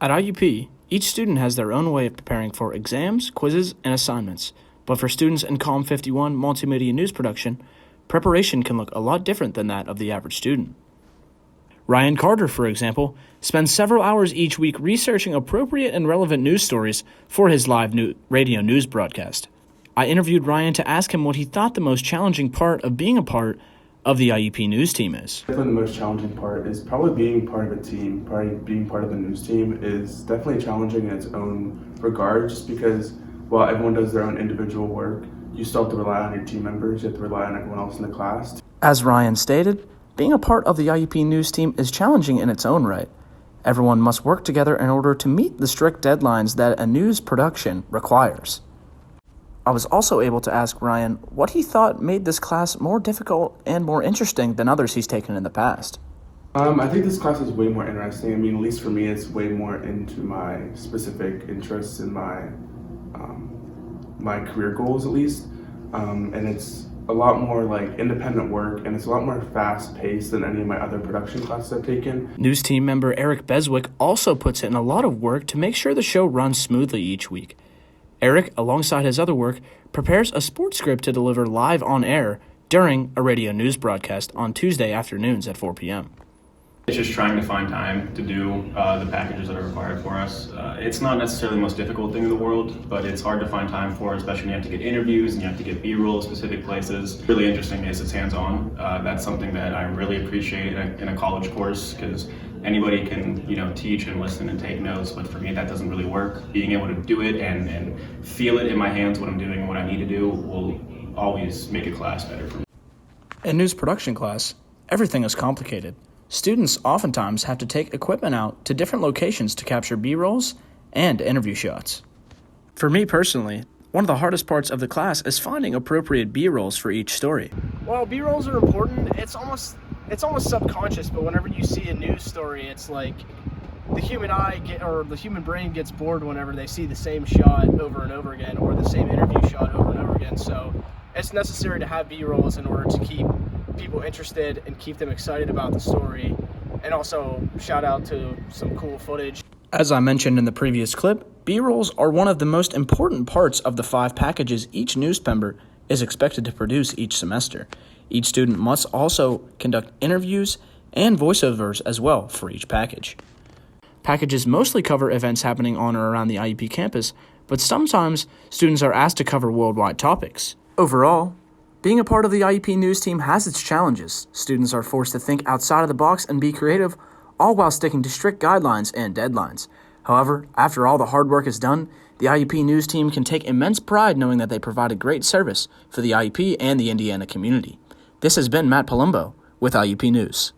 At IUP, each student has their own way of preparing for exams, quizzes, and assignments. But for students in COM 51 multimedia news production, preparation can look a lot different than that of the average student. Ryan Carter, for example, spends several hours each week researching appropriate and relevant news stories for his live radio news broadcast. I interviewed Ryan to ask him what he thought the most challenging part of being a part of the IUP news team is. Definitely the most challenging part is probably being part of a team. Probably being part of the news team is definitely challenging in its own regard, just because while everyone does their own individual work, you still have to rely on your team members, you have to rely on everyone else in the class. As Ryan stated, being a part of the IUP news team is challenging in its own right. Everyone must work together in order to meet the strict deadlines that a news production requires. I was also able to ask Ryan what he thought made this class more difficult and more interesting than others he's taken in the past. I think this class is way more interesting. I mean, at least for me, it's way more into my specific interests and my career goals, at least. And it's a lot more like independent work, and it's a lot more fast-paced than any of my other production classes I've taken. News team member Eric Beswick also puts in a lot of work to make sure the show runs smoothly each week. Eric, alongside his other work, prepares a sports script to deliver live on air during a radio news broadcast on Tuesday afternoons at 4 p.m. It's just trying to find time to do the packages that are required for us. It's not necessarily the most difficult thing in the world, but it's hard to find time for, especially when you have to get interviews and you have to get B-roll specific places. Really interesting is it's hands-on. That's something that I really appreciate in a college course, because anybody can, teach and listen and take notes, but for me that doesn't really work. Being able to do it and feel it in my hands what I'm doing and what I need to do will always make a class better for me. In news production class, everything is complicated. Students oftentimes have to take equipment out to different locations to capture B-rolls and interview shots. For me personally, one of the hardest parts of the class is finding appropriate B-rolls for each story. Well, B-rolls are important. It's almost subconscious, but whenever you see a news story, it's like the human brain gets bored whenever they see the same shot over and over again, or the same interview shot over and over again. So it's necessary to have B-rolls in order to keep people interested and keep them excited about the story, and also shout out to some cool footage. As I mentioned in the previous clip, B-rolls are one of the most important parts of the 5 packages each news member is expected to produce each semester. Each student must also conduct interviews and voiceovers as well for each package. Packages mostly cover events happening on or around the IUP campus, but sometimes students are asked to cover worldwide topics. Overall, being a part of the IUP news team has its challenges. Students are forced to think outside of the box and be creative, all while sticking to strict guidelines and deadlines. However, after all the hard work is done, the IUP news team can take immense pride knowing that they provided great service for the IUP and the Indiana community. This has been Matt Palombo with IUP News.